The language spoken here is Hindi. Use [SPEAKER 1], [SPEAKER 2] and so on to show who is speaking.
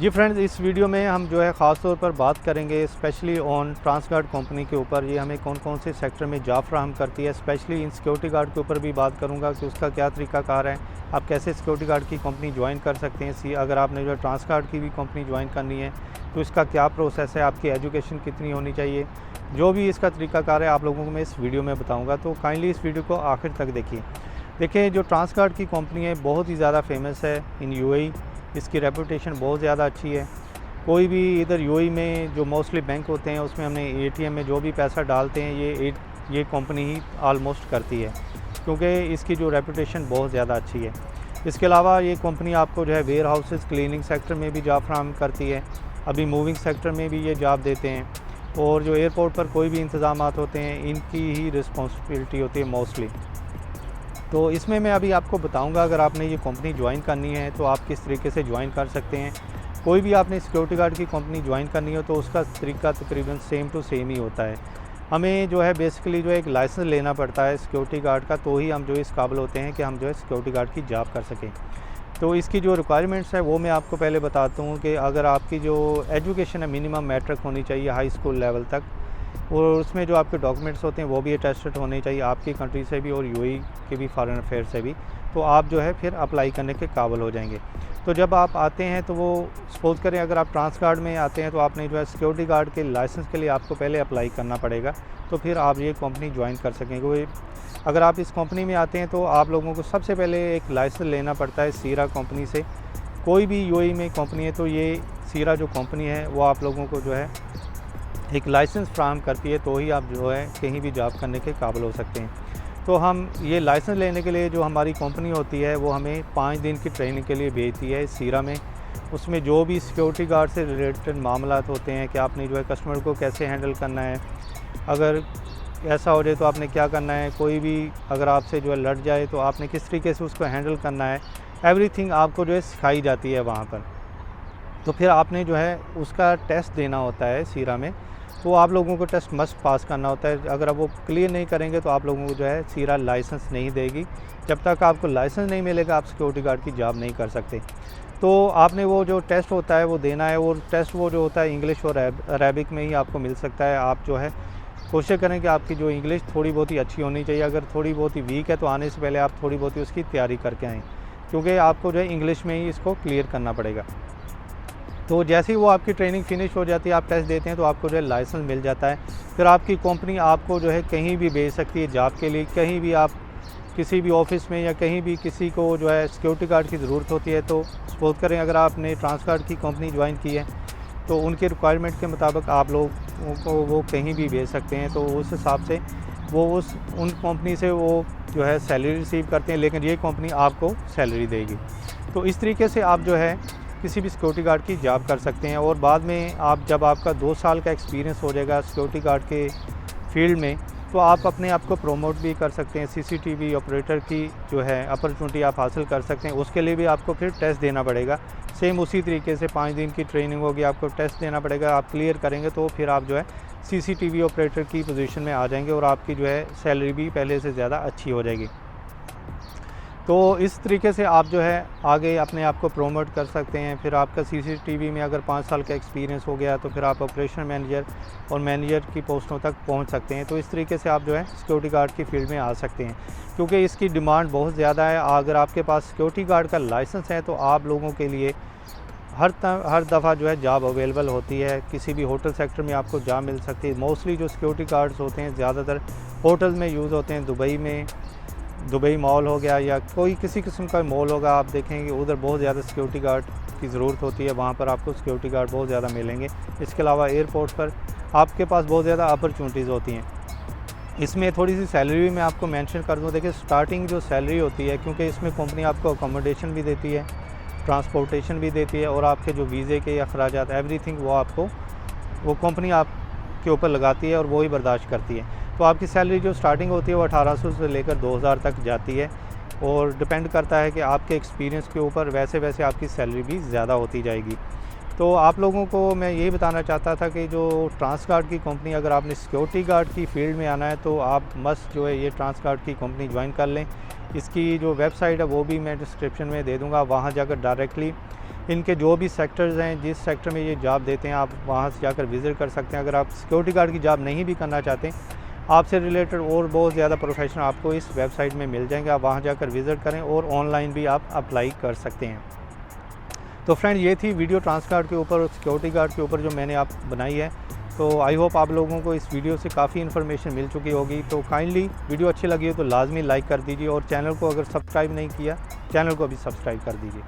[SPEAKER 1] जी फ्रेंड्स, इस वीडियो में हम जो है ख़ास तौर पर बात करेंगे स्पेशली ऑन ट्रांसगार्ड कंपनी के ऊपर। ये हमें कौन कौन से सेक्टर में जॉब फ्राहम करती है। स्पेशली इन सिक्योरिटी गार्ड के ऊपर भी बात करूंगा कि उसका क्या तरीकाकार है, आप कैसे सिक्योरिटी गार्ड की कंपनी ज्वाइन कर सकते हैं। अगर आपने जो है ट्रांसगार्ड की भी कंपनी ज्वाइन करनी है तो इसका क्या प्रोसेस है, आपकी एजुकेशन कितनी होनी चाहिए, जो भी इसका तरीकाकार है आप लोगों को मैं इस वीडियो में बताऊँगा। तो काइंडली इस वीडियो को आखिर तक देखिए। देखिए, जो ट्रांसगार्ड की कंपनी है बहुत ही ज़्यादा फेमस है इन यूएई। इसकी रेपुटेशन बहुत ज़्यादा अच्छी है। कोई भी इधर यूएई में जो मोस्टली बैंक होते हैं उसमें हमने एटीएम में जो भी पैसा डालते हैं ये कंपनी ही आलमोस्ट करती है, क्योंकि इसकी जो रेपुटेशन बहुत ज़्यादा अच्छी है। इसके अलावा ये कंपनी आपको जो है वेयर हाउसेस, क्लीनिंग सेक्टर में भी जॉब फ्राहम करती है। अभी मूविंग सेक्टर में भी ये जॉब देते हैं, और जो एयरपोर्ट पर कोई भी इंतज़ामात होते हैं इनकी ही रिस्पॉन्सिबिलिटी होती है मोस्टली। तो इसमें मैं अभी आपको बताऊंगा, अगर आपने ये कंपनी ज्वाइन करनी है तो आप किस तरीके से ज्वाइन कर सकते हैं। कोई भी आपने सिक्योरिटी गार्ड की कंपनी ज्वाइन करनी हो तो उसका तरीका तकरीबन सेम टू सेम ही होता है। हमें जो है बेसिकली जो है एक लाइसेंस लेना पड़ता है सिक्योरिटी गार्ड का, तो ही हम जो इस काबिल होते हैं कि हम जो है सिक्योरिटी गार्ड की जॉब कर सकें। तो इसकी जो रिक्वायरमेंट्स है वो मैं आपको पहले बताता हूँ कि अगर आपकी जो एजुकेशन है मिनिमम मैट्रिक होनी चाहिए हाई स्कूल लेवल तक, और उसमें जो आपके डॉक्यूमेंट्स होते हैं वो भी अटेस्टेड होने चाहिए आपकी कंट्री से भी और यूएई के भी फॉरेन अफेयर से भी। तो आप जो है फिर अप्लाई करने के काबिल हो जाएंगे। तो जब आप आते हैं तो वो सपोज करें अगर आप ट्रांसगार्ड में आते हैं तो आपने जो है सिक्योरिटी गार्ड के लाइसेंस के लिए आपको पहले अप्लाई करना पड़ेगा, तो फिर आप ये कंपनी ज्वाइन कर सकेंगे। अगर आप इस कंपनी में आते हैं तो आप लोगों को सबसे पहले एक लाइसेंस लेना पड़ता है सीरा कंपनी से। कोई भी यूएई में कंपनी है तो ये सीरा जो कंपनी है वो आप लोगों को जो है एक लाइसेंस फ्राहम करती है, तो ही आप जो है कहीं भी जॉब करने के काबिल हो सकते हैं। तो हम ये लाइसेंस लेने के लिए जो हमारी कंपनी होती है वो हमें 5 दिन की ट्रेनिंग के लिए भेजती है सीरा में। उसमें जो भी सिक्योरिटी गार्ड से रिलेटेड मामलात होते हैं कि आपने जो है कस्टमर को कैसे हैंडल करना है, अगर ऐसा हो जाए तो आपने क्या करना है, कोई भी अगर आपसे जो है लड़ जाए तो आपने किस तरीके से उसको हैंडल करना है, एवरीथिंग आपको जो है सिखाई जाती है वहाँ पर। तो फिर आपने जो है उसका टेस्ट देना होता है सीरा में, तो आप लोगों को टेस्ट मस्ट पास करना होता है। अगर आप वो क्लियर नहीं करेंगे तो आप लोगों को जो है सीरा लाइसेंस नहीं देगी। जब तक आपको लाइसेंस नहीं मिलेगा आप सिक्योरिटी गार्ड की जॉब नहीं कर सकते। तो आपने वो जो टेस्ट होता है वो देना है, और टेस्ट वो जो होता है इंग्लिश और अरेबिक में ही आपको मिल सकता है। आप जो है कोशिश करें कि आपकी जो इंग्लिश थोड़ी बहुत ही अच्छी होनी चाहिए। अगर थोड़ी बहुत ही वीक है तो आने से पहले आप थोड़ी बहुत ही उसकी तैयारी करके आएँ, क्योंकि आपको जो है इंग्लिश में ही इसको क्लियर करना पड़ेगा। तो जैसे ही वो आपकी ट्रेनिंग फिनिश हो जाती है, आप टेस्ट देते हैं तो आपको जो है लाइसेंस मिल जाता है। फिर आपकी कंपनी आपको जो है कहीं भी भेज सकती है जॉब के लिए। कहीं भी आप किसी भी ऑफिस में या कहीं भी किसी को जो है सिक्योरिटी गार्ड की ज़रूरत होती है, तो सपोज करें अगर आपने ट्रांसगार्ड की कंपनी ज्वाइन की है तो उनके रिक्वायरमेंट के मुताबिक आप लोगों को वो कहीं भी भेज सकते हैं। तो उस हिसाब से वो उन कंपनी से वो जो है सैलरी रिसीव करते हैं, लेकिन ये कंपनी आपको सैलरी देगी। तो इस तरीके से आप जो है किसी भी सिक्योरिटी गार्ड की जॉब कर सकते हैं। और बाद में आप जब आपका 2 साल का एक्सपीरियंस हो जाएगा सिक्योरिटी गार्ड के फील्ड में, तो आप अपने आप को प्रमोट भी कर सकते हैं। सीसीटीवी ऑपरेटर की जो है अपॉर्चुनिटी आप हासिल कर सकते हैं। उसके लिए भी आपको फिर टेस्ट देना पड़ेगा। सेम उसी तरीके से 5 दिन की ट्रेनिंग होगी, आपको टेस्ट देना पड़ेगा। आप क्लियर करेंगे तो फिर आप जो है सीसीटीवी ऑपरेटर की पोजीशन में आ जाएंगे, और आपकी जो है सैलरी भी पहले से ज़्यादा अच्छी हो जाएगी। तो इस तरीके से आप जो है आगे अपने आप को प्रोमोट कर सकते हैं। फिर आपका सीसीटीवी में अगर 5 साल का एक्सपीरियंस हो गया तो फिर आप ऑपरेशन मैनेजर और मैनेजर की पोस्टों तक पहुंच सकते हैं। तो इस तरीके से आप जो है सिक्योरिटी गार्ड की फील्ड में आ सकते हैं, क्योंकि इसकी डिमांड बहुत ज़्यादा है। अगर आपके पास सिक्योरिटी गार्ड का लाइसेंस है तो आप लोगों के लिए हर दफ़ा जो है जॉब अवेलेबल होती है। किसी भी होटल सेक्टर में आपको जॉब मिल सकती है। मोस्टली जो सिक्योरिटी गार्ड्स होते हैं ज़्यादातर होटल में यूज़ होते हैं। दुबई मॉल हो गया या कोई किसी किस्म का मॉल होगा, आप देखेंगे उधर बहुत ज़्यादा सिक्योरिटी गार्ड की ज़रूरत होती है। वहाँ पर आपको सिक्योरिटी गार्ड बहुत ज़्यादा मिलेंगे। इसके अलावा एयरपोर्ट पर आपके पास बहुत ज़्यादा अपॉर्चुनिटीज़ होती हैं। इसमें थोड़ी सी सैलरी भी मैं आपको मेंशन कर दूँ। देखिए, स्टार्टिंग जो सैलरी होती है, क्योंकि इसमें कंपनी आपको अकोमोडेशन भी देती है, ट्रांसपोर्टेशन भी देती है, और आपके जो वीज़े के अखराजात एवरीथिंग वो कंपनी आपके ऊपर लगाती है और वो ही बर्दाश्त करती है। तो आपकी सैलरी जो स्टार्टिंग होती है वो 1800 से लेकर 2000 तक जाती है, और डिपेंड करता है कि आपके एक्सपीरियंस के ऊपर। वैसे वैसे आपकी सैलरी भी ज़्यादा होती जाएगी। तो आप लोगों को मैं यही बताना चाहता था कि जो ट्रांसगार्ड की कंपनी, अगर आपने सिक्योरिटी गार्ड की फील्ड में आना है तो आप मस्ट जो है ये ट्रांसगार्ड की कंपनी ज्वाइन कर लें। इसकी जो वेबसाइट है वो भी मैं डिस्क्रिप्शन में दे दूँगा, वहाँ जाकर डायरेक्टली इनके जो भी सेक्टर्स हैं, जिस सेक्टर में ये जॉब देते हैं, आप वहाँ से जाकर विज़िट कर सकते हैं। अगर आप सिक्योरिटी गार्ड की जॉब नहीं भी करना चाहते, आपसे रिलेटेड और बहुत ज़्यादा प्रोफेशन आपको इस वेबसाइट में मिल जाएंगे। आप वहाँ जाकर विज़िट करें और ऑनलाइन भी आप अप्लाई कर सकते हैं। तो फ्रेंड, ये थी वीडियो ट्रांस गार्ड के ऊपर और सिक्योरिटी गार्ड के ऊपर जो मैंने आप बनाई है। तो आई होप आप लोगों को इस वीडियो से काफ़ी इन्फॉर्मेशन मिल चुकी होगी। तो काइंडली वीडियो अच्छी लगी हो तो लाजमी लाइक कर दीजिए और चैनल को अगर सब्सक्राइब नहीं किया, चैनल को भी सब्सक्राइब कर दीजिए।